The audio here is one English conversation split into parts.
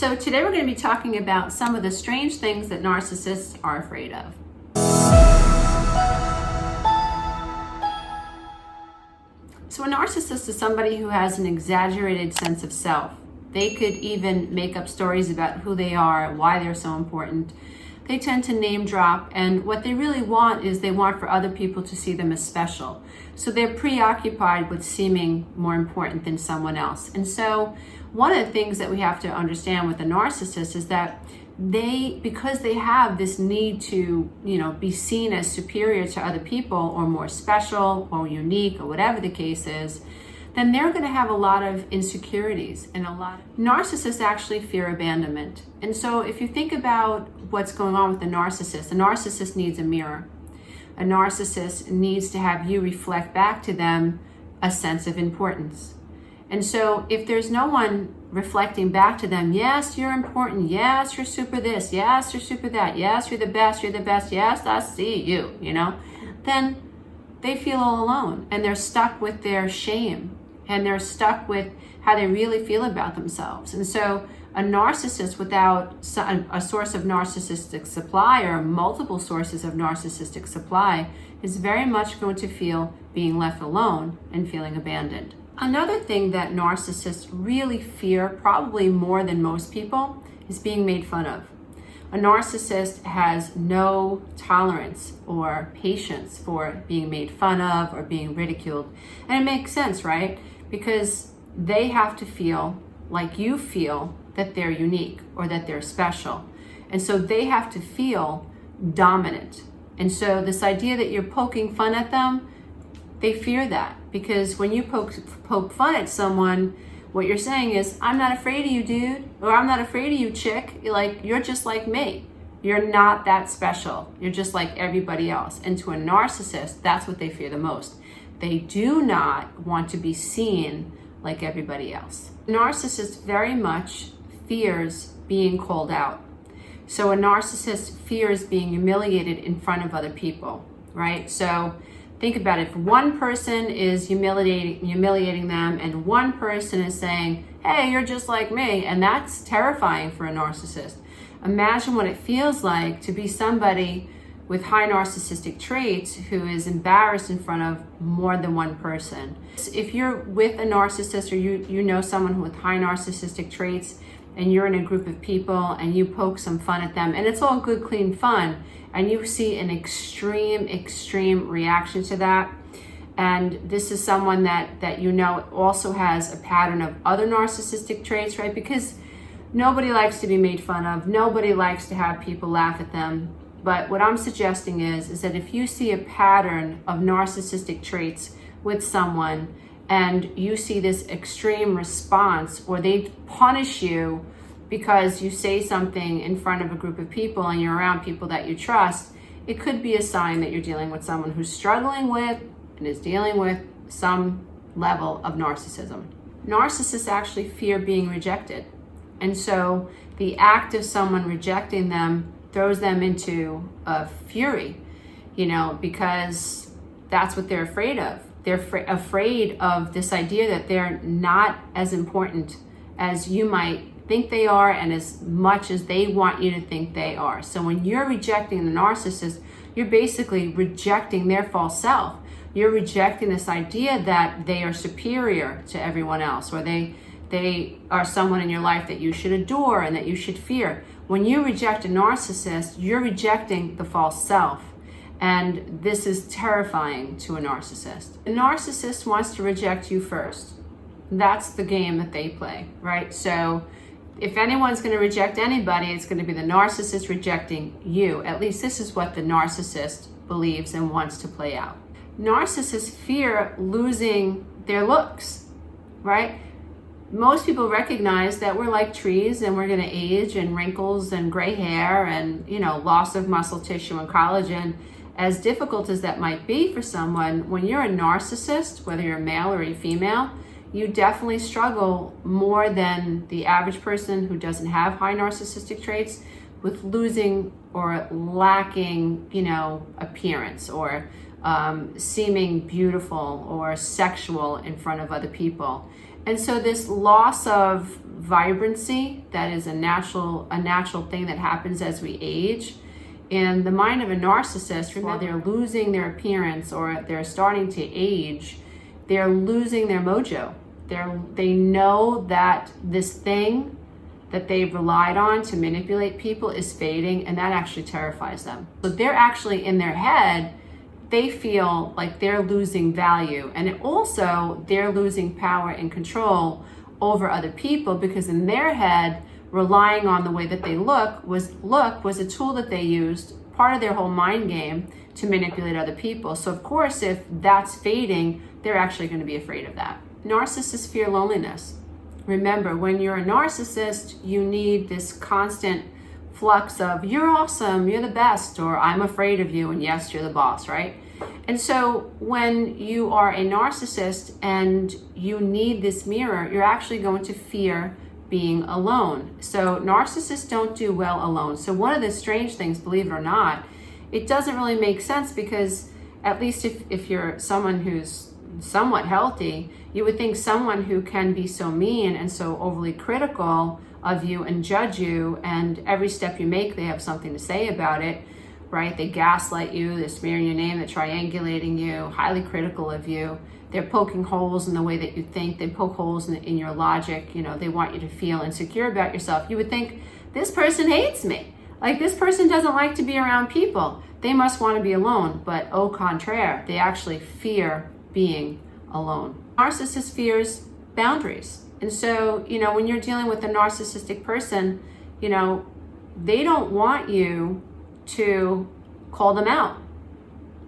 So today we're going to be talking about some of the strange things that narcissists are afraid of. So a narcissist is somebody who has an exaggerated sense of self. They could even make up stories about who they are, why they're so important. They tend to name drop, and what they really want is they want for other people to see them as special. So they're preoccupied with seeming more important than someone else. And so one of the things that we have to understand with a narcissist is that because they have this need to, be seen as superior to other people or more special or unique or whatever the case is, then they're going to have a lot of insecurities and narcissists actually fear abandonment. And so if you think about what's going on with a narcissist needs a mirror. A narcissist needs to have you reflect back to them a sense of importance. And so if there's no one reflecting back to them, yes, you're important, yes, you're super this, yes, you're super that, yes, you're the best, yes, I see you, then they feel all alone and they're stuck with their shame and they're stuck with how they really feel about themselves. And so a narcissist without a source of narcissistic supply or multiple sources of narcissistic supply is very much going to feel being left alone and feeling abandoned. Another thing that narcissists really fear, probably more than most people, is being made fun of. A narcissist has no tolerance or patience for being made fun of or being ridiculed. And it makes sense, right? Because they have to feel like you feel that they're unique or that they're special. And so they have to feel dominant. And so this idea that you're poking fun at them, they fear that, because when you poke fun at someone, what you're saying is, I'm not afraid of you, dude, or I'm not afraid of you, chick. You're just like me. You're not that special. You're just like everybody else. And to a narcissist, that's what they fear the most. They do not want to be seen like everybody else. A narcissist very much fears being called out. So a narcissist fears being humiliated in front of other people, right? So think about it. If one person is humiliating them and one person is saying, hey, you're just like me, and that's terrifying for a narcissist. Imagine what it feels like to be somebody with high narcissistic traits who is embarrassed in front of more than one person. If you're with a narcissist or you know someone with high narcissistic traits and you're in a group of people and you poke some fun at them and it's all good, clean fun, and you see an extreme reaction to that, and this is someone that also has a pattern of other narcissistic traits, right? Because nobody likes to be made fun of. Nobody likes to have people laugh at them. But what I'm suggesting is that if you see a pattern of narcissistic traits with someone and you see this extreme response, or they punish you because you say something in front of a group of people and you're around people that you trust, it could be a sign that you're dealing with someone who's struggling with and is dealing with some level of narcissism. Narcissists actually fear being rejected. And so the act of someone rejecting them throws them into a fury, because that's what they're afraid of. They're afraid of this idea that they're not as important as you might think they are and as much as they want you to think they are. So when you're rejecting the narcissist, you're basically rejecting their false self. You're rejecting this idea that they are superior to everyone else, or they are someone in your life that you should adore and that you should fear. When you reject a narcissist, you're rejecting the false self. And this is terrifying to a narcissist. A narcissist wants to reject you first. That's the game that they play, right? So if anyone's going to reject anybody, it's going to be the narcissist rejecting you. At least this is what the narcissist believes and wants to play out. Narcissists fear losing their looks, right? Most people recognize that we're like trees and we're going to age, and wrinkles and gray hair and, loss of muscle tissue and collagen. As difficult as that might be for someone, when you're a narcissist, whether you're male or a female, you definitely struggle more than the average person who doesn't have high narcissistic traits with losing or lacking, appearance or seeming beautiful or sexual in front of other people. And so this loss of vibrancy that is a natural thing that happens as we age. In the mind of a narcissist, while they're losing their appearance or they're starting to age, they're losing their mojo. They know that this thing that they've relied on to manipulate people is fading, and that actually terrifies them. So they're actually, in their head, they feel like they're losing value, and also they're losing power and control over other people, because in their head, relying on the way that they look was a tool that they used, part of their whole mind game, to manipulate other people. So of course, if that's fading, they're actually going to be afraid of that. Narcissists fear loneliness. Remember, when you're a narcissist, you need this constant flux of you're awesome, you're the best, or I'm afraid of you, and yes, you're the boss, right? And so when you are a narcissist and you need this mirror, you're actually going to fear being alone. So narcissists don't do well alone. So one of the strange things, believe it or not, it doesn't really make sense, because at least if you're someone who's somewhat healthy, you would think someone who can be so mean and so overly critical of you and judge you, and every step you make they have something to say about it, right? They gaslight you, they're smearing your name, they're triangulating you, highly critical of you. They're poking holes in the way that you think. They poke holes in your logic. You know, they want you to feel insecure about yourself. You would think, this person hates me. Like, this person doesn't like to be around people. They must want to be alone. But au contraire, they actually fear being alone. Narcissist fears boundaries. And so, you know, when you're dealing with a narcissistic person, you know, they don't want you to call them out.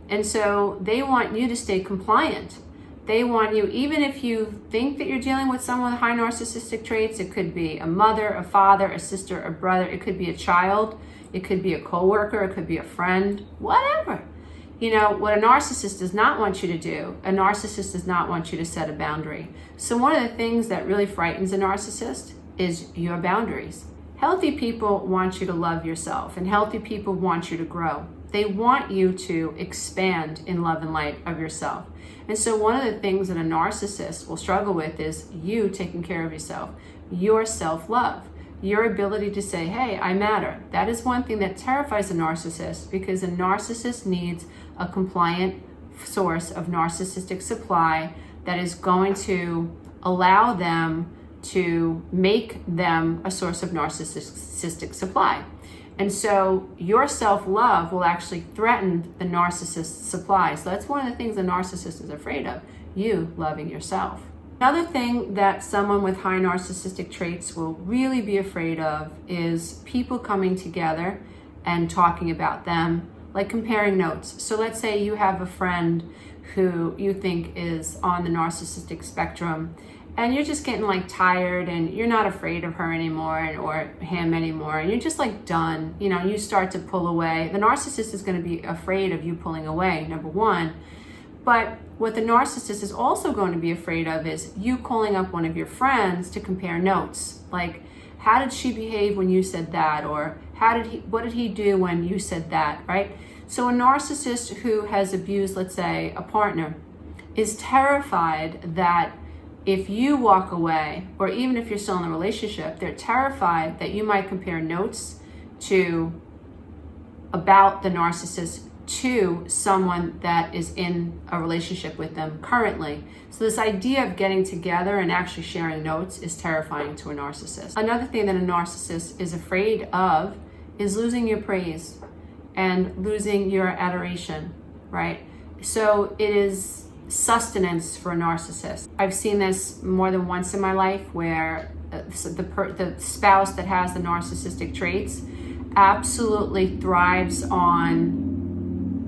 And so they want you to stay compliant. They want you, even if you think that you're dealing with someone with high narcissistic traits, it could be a mother, a father, a sister, a brother, it could be a child, it could be a coworker, it could be a friend, whatever. You know, what a narcissist does not want you to do, a narcissist does not want you to set a boundary. So one of the things that really frightens a narcissist is your boundaries. Healthy people want you to love yourself, and healthy people want you to grow. They want you to expand in love and light of yourself. And so one of the things that a narcissist will struggle with is you taking care of yourself, your self-love, your ability to say, hey, I matter. That is one thing that terrifies a narcissist, because a narcissist needs a compliant source of narcissistic supply that is going to allow them to make them a source of narcissistic supply. And so your self-love will actually threaten the narcissist's supply. So that's one of the things the narcissist is afraid of, you loving yourself. Another thing that someone with high narcissistic traits will really be afraid of is people coming together and talking about them, like comparing notes. So let's say you have a friend who you think is on the narcissistic spectrum, and you're just getting like tired, and you're not afraid of her anymore or him anymore, and you're just like done, you know, you start to pull away. The narcissist is going to be afraid of you pulling away, number one. But what the narcissist is also going to be afraid of is you calling up one of your friends to compare notes. Like, how did she behave when you said that? Or what did he do when you said that, right? So a narcissist who has abused, let's say, a partner is terrified that if you walk away, or even if you're still in a relationship, they're terrified that you might compare notes about the narcissist to someone that is in a relationship with them currently. So this idea of getting together and actually sharing notes is terrifying to a narcissist. Another thing that a narcissist is afraid of is losing your praise and losing your adoration, right? So it is sustenance for a narcissist. I've seen this more than once in my life, where the spouse that has the narcissistic traits absolutely thrives on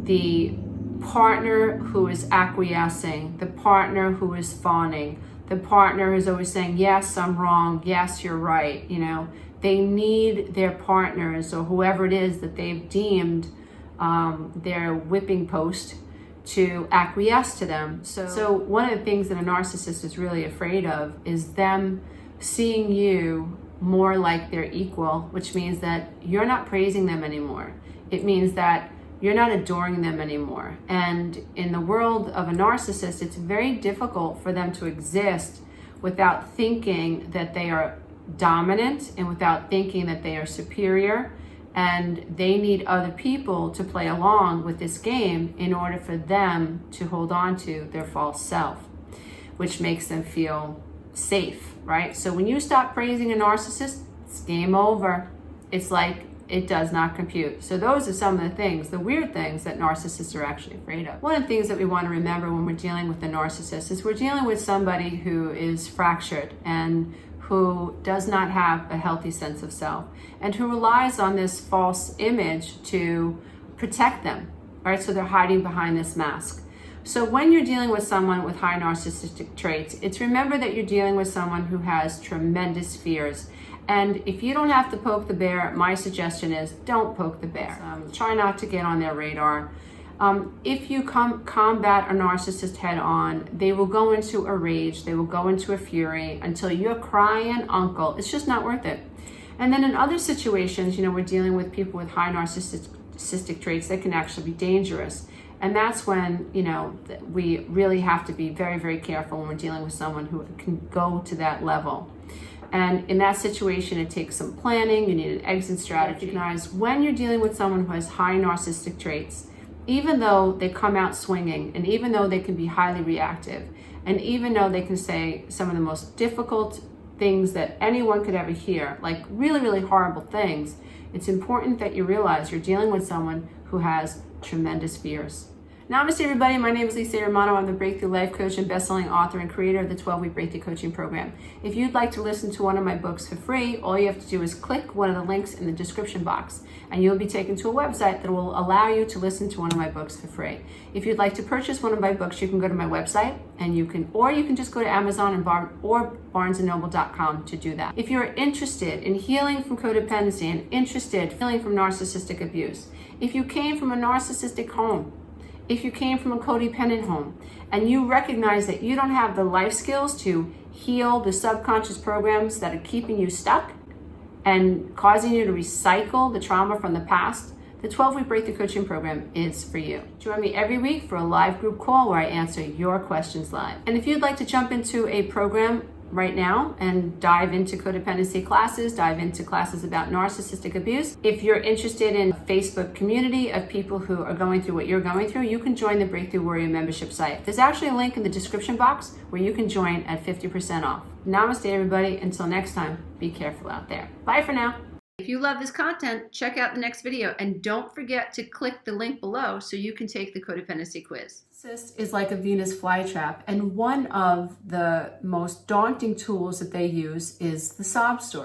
the partner who is acquiescing, the partner who is fawning, the partner who's always saying, yes, I'm wrong, yes, you're right. You know, they need their partners or whoever it is that they've deemed their whipping post to acquiesce to them. So one of the things that a narcissist is really afraid of is them seeing you more like their equal, which means that you're not praising them anymore. It means that you're not adoring them anymore. And in the world of a narcissist, it's very difficult for them to exist without thinking that they are dominant and without thinking that they are superior, and they need other people to play along with this game in order for them to hold on to their false self, which makes them feel safe, right? So when you stop praising a narcissist, it's game over. It's like it does not compute. So those are some of the things, the weird things that narcissists are actually afraid of. One of the things that we want to remember when we're dealing with a narcissist is we're dealing with somebody who is fractured and who does not have a healthy sense of self and who relies on this false image to protect them, right? So they're hiding behind this mask. So when you're dealing with someone with high narcissistic traits, it's remember that you're dealing with someone who has tremendous fears. And if you don't have to poke the bear, my suggestion is don't poke the bear. Try not to get on their radar. If you combat a narcissist head on, they will go into a rage, they will go into a fury until you're crying uncle. It's just not worth it. And then in other situations, we're dealing with people with high narcissistic traits that can actually be dangerous. And that's when, we really have to be very, very careful when we're dealing with someone who can go to that level. And in that situation, it takes some planning. You need an exit strategy. Recognize when you're dealing with someone who has high narcissistic traits, even though they come out swinging, and even though they can be highly reactive, and even though they can say some of the most difficult things that anyone could ever hear, like really, really horrible things, it's important that you realize you're dealing with someone who has tremendous fears. Namaste, everybody. My name is Romano. I'm the Breakthrough Life Coach and best-selling author and creator of the 12-week Breakthrough Coaching Program. If you'd like to listen to one of my books for free, all you have to do is click one of the links in the description box, and you'll be taken to a website that will allow you to listen to one of my books for free. If you'd like to purchase one of my books, you can go to my website, and you can just go to Amazon or BarnesandNoble.com to do that. If you're interested in healing from codependency and interested in healing from narcissistic abuse, if you came from a narcissistic home, if you came from a codependent home, and you recognize that you don't have the life skills to heal the subconscious programs that are keeping you stuck and causing you to recycle the trauma from the past, the 12-week Breakthrough Coaching Program is for you. Join me every week for a live group call where I answer your questions live. And if you'd like to jump into a program right now and dive into codependency classes, dive into classes about narcissistic abuse. If you're interested in a Facebook community of people who are going through what you're going through, you can join the Breakthrough Warrior membership site. There's actually a link in the description box where you can join at 50% off. Namaste, everybody. Until next time, be careful out there. Bye for now. If you love this content, check out the next video and don't forget to click the link below so you can take the codependency quiz. Narcissist is like a Venus flytrap, and one of the most daunting tools that they use is the sob story.